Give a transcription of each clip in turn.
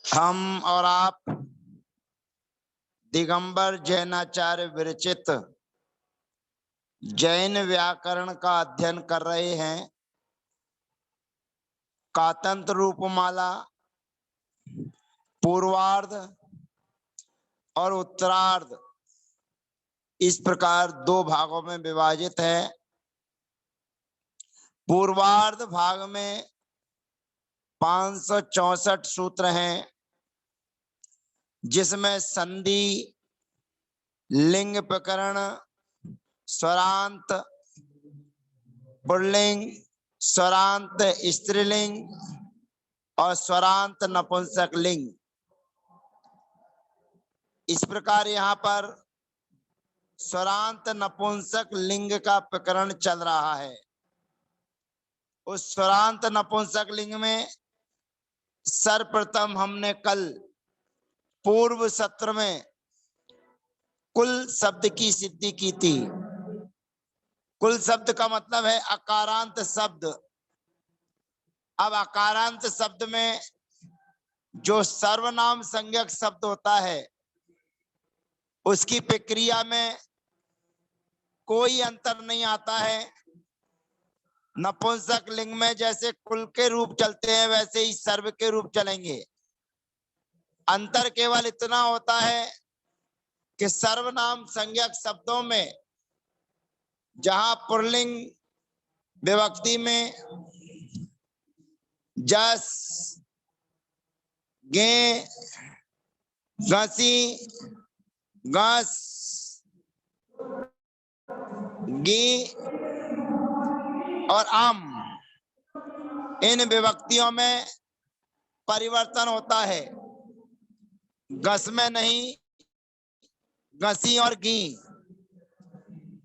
हम और आप दिगंबर जैनाचार्य विरचित जैन व्याकरण का अध्ययन कर रहे हैं। कातंत्र रूपमाला पूर्वार्ध और उत्तरार्ध इस प्रकार दो भागों में विभाजित है। पूर्वार्ध भाग में 564 सूत्र हैं, जिसमें संधि, लिंग प्रकरण, स्वरांत पुल्लिंग, स्वरांत स्त्रीलिंग और स्वरांत नपुंसक लिंग, इस प्रकार यहाँ पर स्वरांत नपुंसक लिंग का प्रकरण चल रहा है। उस स्वरांत नपुंसक लिंग में सर्वप्रथम हमने कल पूर्व सत्र में कुल शब्द की सिद्धि की थी। कुल शब्द का मतलब है अकारांत शब्द। अब अकारांत शब्द में जो सर्वनाम संज्ञक शब्द होता है उसकी प्रक्रिया में कोई अंतर नहीं आता है। नपुंसक लिंग में जैसे कुल के रूप चलते हैं वैसे ही सर्व के रूप चलेंगे। अंतर केवल इतना होता है कि सर्वनाम संज्ञक शब्दों में जहां पुल्लिंग विभक्ति में जस, गे, गसी, गस, गी और आम, इन विभक्तियों में परिवर्तन होता है। गस में नहीं, गसी और गी,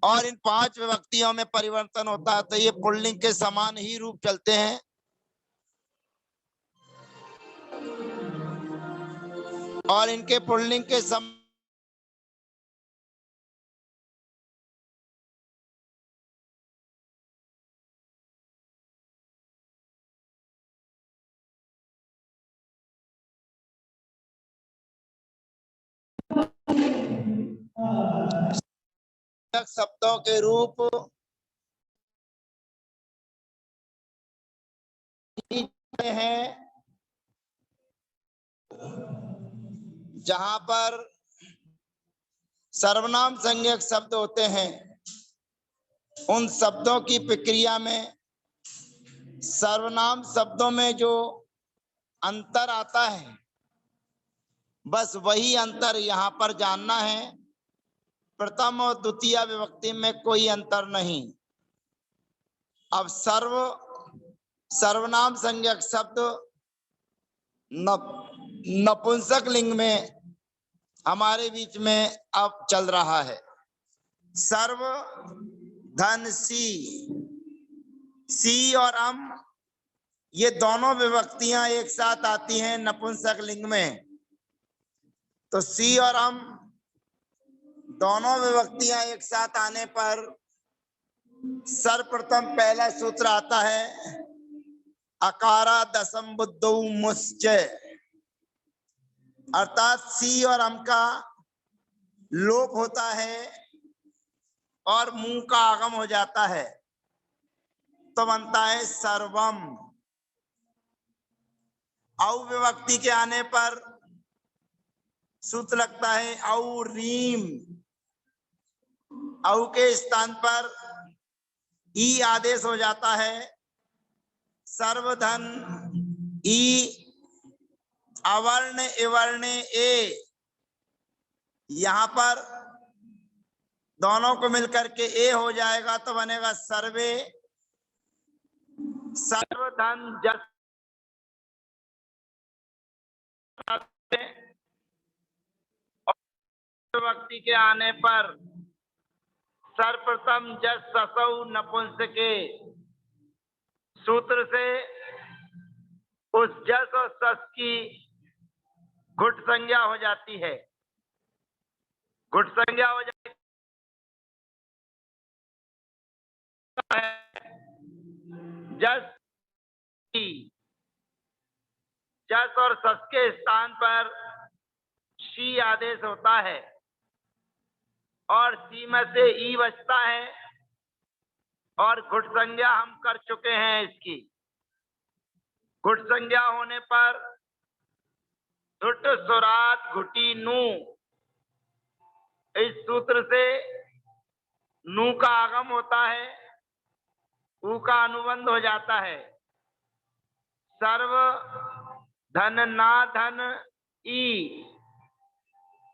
और इन 5 विभक्तियों में परिवर्तन होता है। तो ये पुल्लिंग के समान ही रूप चलते हैं। और इनके पुल्लिंग के शब्दों के रूप हैं, जहां पर सर्वनाम संज्ञक शब्द होते हैं उन शब्दों की प्रक्रिया में सर्वनाम शब्दों में जो अंतर आता है बस वही अंतर यहाँ पर जानना है। प्रथम और द्वितीय विभक्ति में कोई अंतर नहीं। अब सर्वनाम संज्ञक शब्द नपुंसक लिंग में हमारे बीच में अब चल रहा है। सर्व, धन, सी और अम, ये दोनों विभक्तियां एक साथ आती हैं नपुंसक लिंग में। तो सी और अम दोनों विभक्तियां एक साथ आने पर सर्वप्रथम पहला सूत्र आता है अकारा दसम बुद्धौ मुश्च, अर्थात सी और अम का लोप होता है और मुंह का आगम हो जाता है, तो बनता है सर्वम। औ विभक्ति के आने पर सूत्र लगता है औ रीम। औ के स्थान पर ई आदेश हो जाता है। सर्वधन ई, अवर्ण इवर्ण ए, यहां पर दोनों को मिलकर के ए हो जाएगा तो बनेगा सर्वे। सर्वधन जस विभक्ति के आने पर सर्वप्रथम जस ससौ नपुंसके सूत्र से उस जस और सस की घुट संज्ञा हो जाती है। घुट संज्ञा हो जाती है जस की, जस और सस के स्थान पर शी आदेश होता है और सी में से ई बचता है और घुट संज्ञा हम कर चुके हैं इसकी। घुट संज्ञा होने पर घुट सुरात घुटी नू, इस सूत्र से नू का आगम होता है, ऊ का अनुबंध हो जाता है। सर्व धन ना धन ई,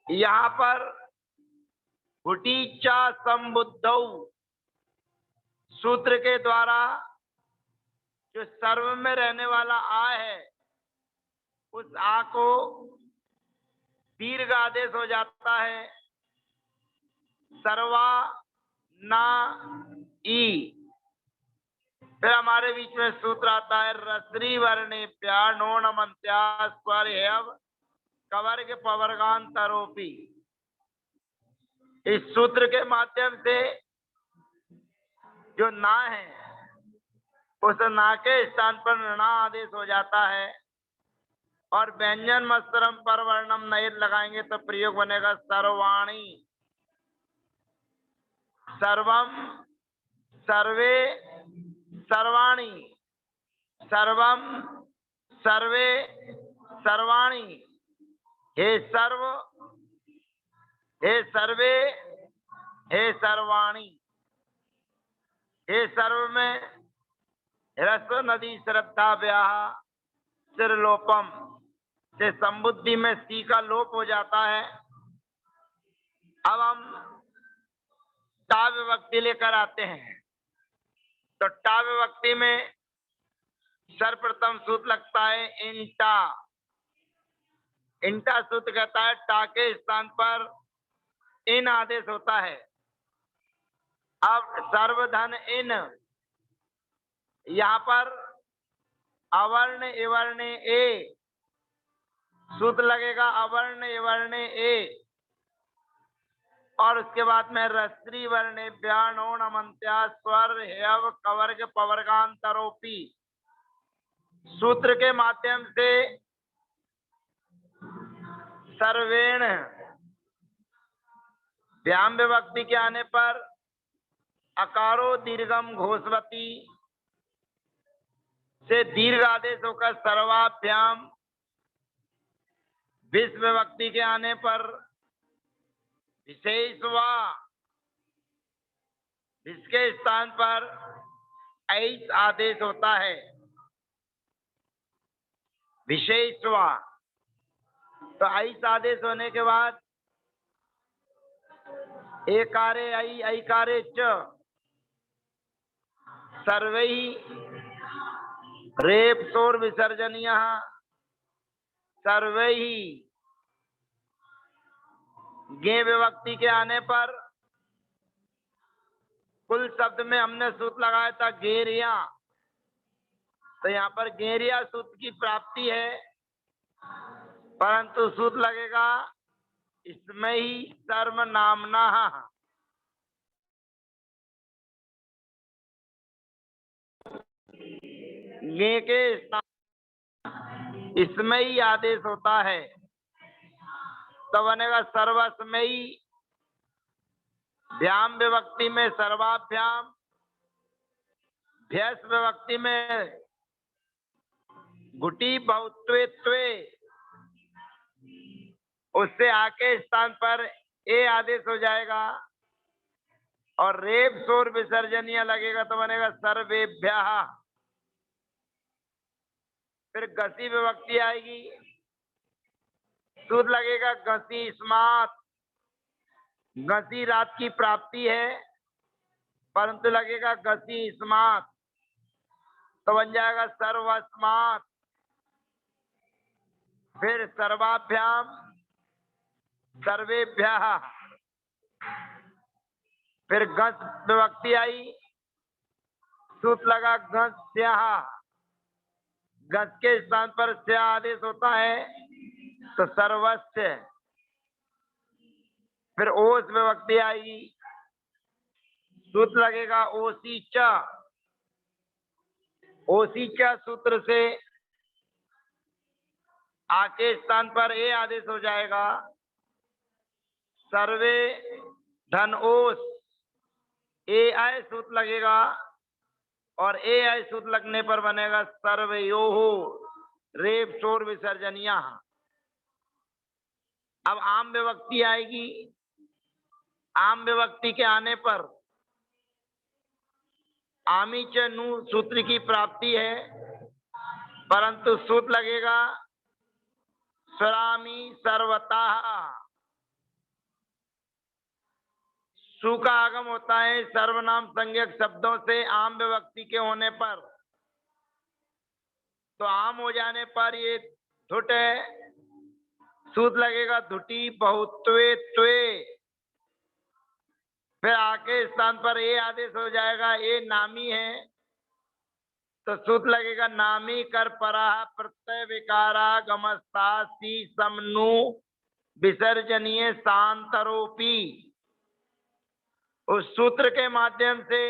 यहाँ पर घुटीचा संबुद्धौ सूत्र के द्वारा जो सर्व में रहने वाला आ है, उस आ को दीर्घ आदेश हो जाता है। सर्वा ना ई। फिर हमारे बीच में सूत्र आता है रसरी वर्णे प्यार नोणमंत्या स्वर हेव कवर्ग पवर्गांतरोपी। इस सूत्र के माध्यम से जो ना है उस ना के स्थान पर ना आदेश हो जाता है और व्यंजन मस्तरम पर वर्णम नयत लगाएंगे तो प्रयोग बनेगा सर्वाणी। सर्वम सर्वे सर्वाणी, सर्वम सर्वे सर्वाणी। हे सर्व, हे सर्वे, हे सर्वाणी। हे सर्व में ह्रस्व नदी श्रद्धा व्याह सिरलोपम से संबुद्धि में सी का लोप हो जाता है। अब हम टा विभक्ति लेकर आते हैं। तो टा विभक्ति में सर्वप्रथम सूत्र लगता है इंटा। इंटा सूत्र कहता है टा के स्थान पर इन आदेश होता है। अब सर्वधन इन, यहाँ पर अवर्ण इवर्ण ए सूत्र लगेगा, अवर्ण इवर्ण ए, और उसके बाद में रस्त्री वर्णे व्याणोणमंत्या स्वर हेव कवर्ग पवर्गांतरोपी सूत्र के माध्यम से सर्वेण व्याम विभक्ति के आने पर अकारो दीर्घम घोषवती से दीर्घ आदेश होकर सर्वाभ्याम, विष विभक्ति के आने पर विशेष वा, इसके स्थान पर ऐस आदेश होता है। विशेष वा, तो ऐस आदेश होने के बाद एकारे ऐ ऐकारे च सर्वैः रेप सोर विसर्जनीयः सर्वैः। गे विभक्ति के आने पर कुल शब्द में हमने सूत्र लगाया था गेरिया, तो यहाँ पर गेरिया सूत्र की प्राप्ति है, परंतु सूत्र लगेगा इसमें ही सर्वनामना। गे के स्थान इसमें ही आदेश होता है, तो बनेगा सर्वस्मयी। भ्याम विभक्ति में सर्वाभ्याम, भ्यस विभक्ति में गुटी बहुत्वे त्वे, उससे आके स्थान पर ए आदेश हो जाएगा और रेप सोर विसर्जनीय लगेगा तो बनेगा सर्वेभ्यः। फिर गसी विभक्ति आएगी, सूत्र लगेगा गसी स्मात। गसी रात की प्राप्ति है परंतु लगेगा गसी स्मात, तो बन जाएगा सर्वस्मात। फिर सर्वाभ्याम, सर्वेभ्यः। फिर गस विभक्ति आई, सूत्र लगा गस्यः। गस के स्थान पर से आदेश होता है तो सर्वस्य। फिर ओस विभक्ति आएगी, सूत्र लगेगा ओसीचा। ओसीचा सूत्र से आ के स्थान पर ए आदेश हो जाएगा। सर्वे धन ओस, ए आय सूत लगेगा और ए आय सूत लगने पर बनेगा सर्वयोहो रेप शोर विसर्जनिया। अब आम विभक्ति आएगी। आम विभक्ति के आने पर आमी च नु सूत्र की प्राप्ति है, परंतु सूत लगेगा स्वरामी सर्वतः। सु का आगम होता है सर्वनाम संज्ञक शब्दों से आम विभक्ति के होने पर। तो आम हो जाने पर ये धुट है, सूत लगेगा धुटी बहुत्वे त्वे। फिर आके स्थान पर ए आदेश हो जाएगा। ए नामी है तो सूत लगेगा नामी कर परा प्रत्यय विकारा गमस्ता सी समनु विसर्जनीय सांतरोपी। उस सूत्र के माध्यम से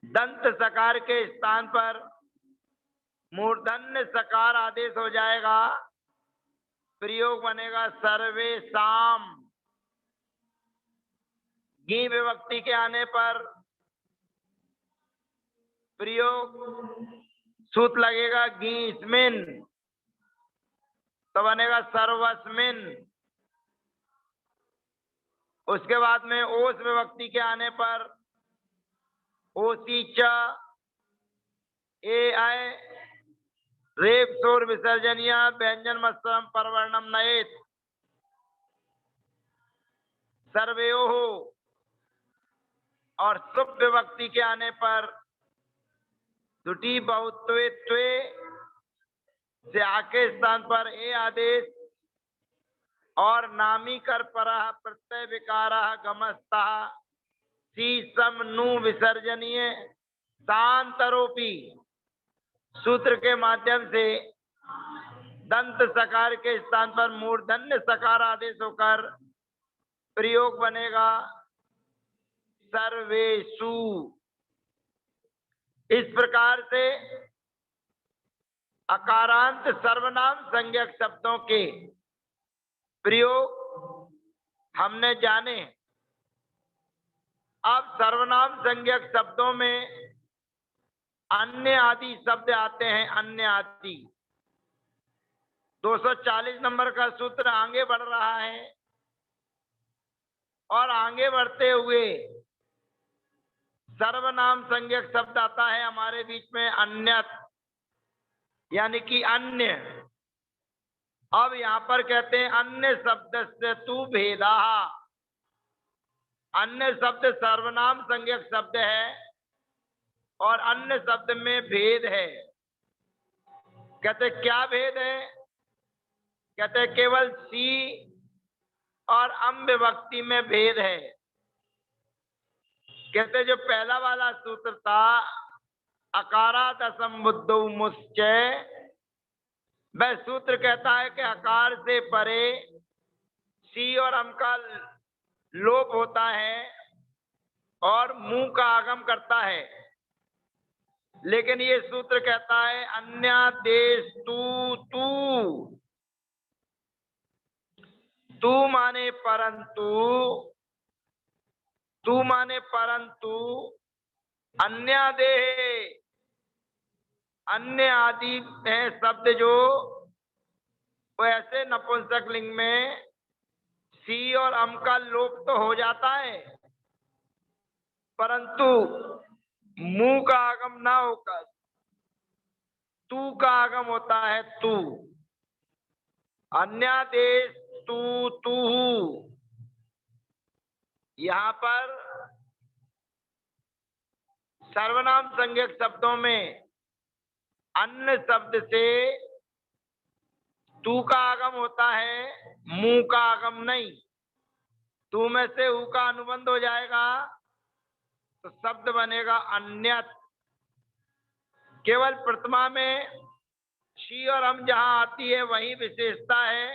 दंत सकार के स्थान पर मूर्धन्य सकार आदेश हो जाएगा। प्रयोग बनेगा सर्वे साम। गी विभक्ति के आने पर प्रयोग सूत लगेगा गीस्मिन, तो बनेगा सर्वस्मिन। उसके बाद में ओस विभक्ति के आने पर ओसी च ए आय रेप शोर विसर्जनिया व्यंजन मस्तम परवर्णम नयेत सर्वयोहो। और सुप विभक्ति के आने पर दुटी बहुत्वे त्वे से आके स्थान पर ए आदेश और नामी कर परा प्रत्यय विकारा गमस्ता सी सम नु विसर्जनीय सांतरोपी। सूत्र के माध्यम से दंत सकार के स्थान पर मूर्धन्य सकार आदेश होकर प्रयोग बनेगा सर्वेषु। इस प्रकार से अकारांत सर्वनाम संज्ञक शब्दों के प्रयोग हमने जाने। अब सर्वनाम संज्ञक शब्दों में अन्य आदि शब्द आते हैं। अन्य आदि 240 नंबर का सूत्र आगे बढ़ रहा है और आगे बढ़ते हुए सर्वनाम संज्ञक शब्द आता है हमारे बीच में अन्यत, यानी कि अन्य। अब यहां पर कहते हैं अन्य शब्द से तू भेदा। अन्य शब्द सर्वनाम संज्ञक शब्द है और अन्य शब्द में भेद है। कहते क्या भेद है? कहते केवल सी और अम विभक्ति में भेद है। कहते जो पहला वाला सूत्र था अकारात असंबुद्धो मुश्चय, वह सूत्र कहता है कि अकार से परे सी और अम का लोप होता है और मुंह का आगम करता है। लेकिन ये सूत्र कहता है अन्यादेश तू तू। तू माने परंतु, तू माने परंतु, अन्यादेह अन्य आदि है शब्द जो वो ऐसे नपुंसक लिंग में सी और अम का लोप तो हो जाता है, परंतु मुंह का आगम ना होकर तू का आगम होता है। तू अन्यादेश तू तू। यहां पर सर्वनाम संज्ञक शब्दों में अन्य शब्द से तू का आगम होता है, मुंह का आगम नहीं। तू में से ऊ का अनुबंध हो जाएगा तो शब्द बनेगा अन्यत। केवल प्रथमा में शी और हम जहां आती है वही विशेषता है,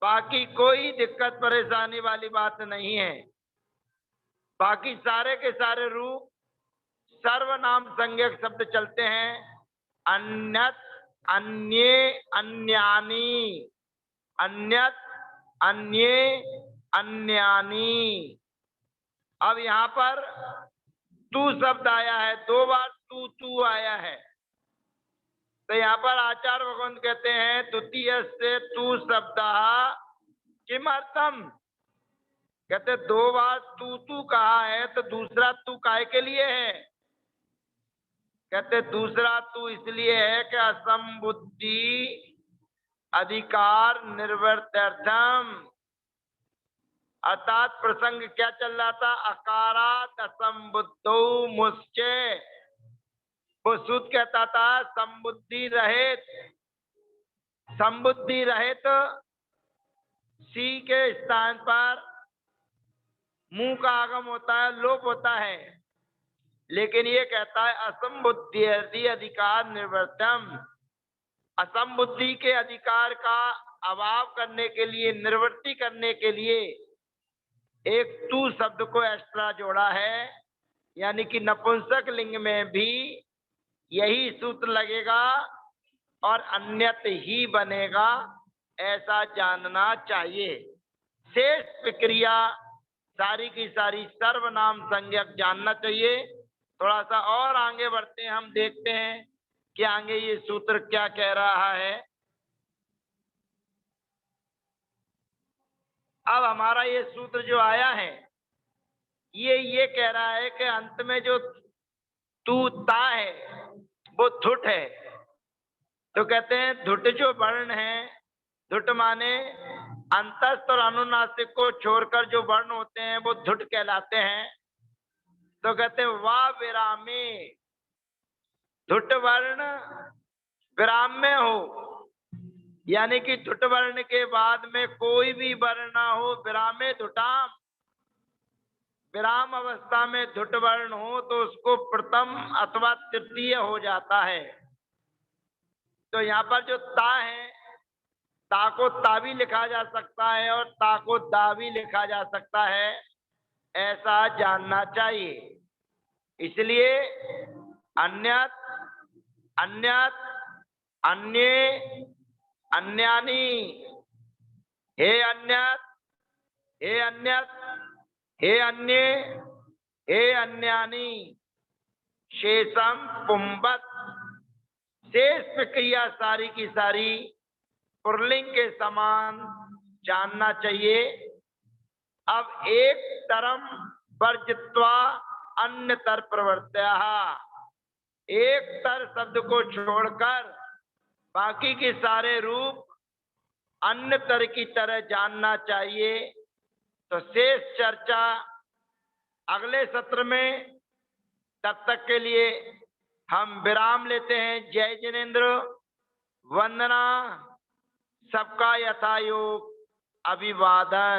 बाकी कोई दिक्कत परेशानी वाली बात नहीं है। बाकी सारे के सारे रूप सर्वनाम संज्ञक शब्द चलते हैं। अन्यत अन्ये, अन्यानी, अन्यत, अन्ये, अन्यानी। अब यहाँ पर तू शब्द आया है, 2 बार तू आया है। तो यहाँ पर आचार्य भगवंत कहते हैं द्वितीय से तू शब्द किमर्थम। कहते 2 बार तू कहा है तो दूसरा तू काहे के लिए है। कहते दूसरा तू इसलिए है कि असंबुद्धि अधिकार निवृत्त्यर्थम। अर्थात प्रसंग क्या चल रहा था, अकारात असंबुद्धो मुश्चे। वो सूत कहता था संबुद्धि रहित, संबुद्धि रहित सी के स्थान पर मुंह का आगम होता है, लोप होता है। लेकिन ये कहता है असंबुद्धि अधिकार निवृत्तम। असंबुद्धि के अधिकार का अभाव करने के लिए, निवृत्ति करने के लिए एक तू शब्द को एक्स्ट्रा जोड़ा है। यानी कि नपुंसक लिंग में भी यही सूत्र लगेगा और अन्यत ही बनेगा, ऐसा जानना चाहिए। शेष प्रक्रिया सारी की सारी सर्वनाम संज्ञक जानना चाहिए। थोड़ा सा और आगे बढ़ते हैं, हम देखते हैं कि आगे ये सूत्र क्या कह रहा है। अब हमारा ये सूत्र जो आया है ये कह रहा है कि अंत में जो तू ता है वो धुट है। तो कहते हैं धुट जो वर्ण है, धुट माने अंतस्थ और अनुनासिक को छोड़कर जो वर्ण होते हैं वो धुट कहलाते हैं। तो कहते हैं वाह विरामे, धुट वर्ण विराम में हो, यानी कि धुट वर्ण के बाद में कोई भी वर्ण ना हो। विरामे धुटाम, विराम अवस्था में धुट वर्ण हो तो उसको प्रथम अथवा तृतीय हो जाता है। तो यहाँ पर जो ता है, ता को ता भी लिखा जा सकता है और ता को दा भी लिखा जा सकता है, ऐसा जानना चाहिए। इसलिए अन्यत, अन्यत, अन्ये, अन्यानी, हे अन्यत, हे अन्यत, हे अन्ये, हे अन्यानी, शेषम पुंबत। शेष प्रक्रिया सारी की सारी पुरलिंग के समान जानना चाहिए। अब एक तरम वर्जित्वा अन्य तर प्रवर्त्या, एक तर शब्द को छोड़कर बाकी के सारे रूप अन्य तर की तरह जानना चाहिए। तो शेष चर्चा अगले सत्र में। तब तक के लिए हम विराम लेते हैं। जय जिनेन्द्र, वंदना, सबका यथायोग अभिवादन।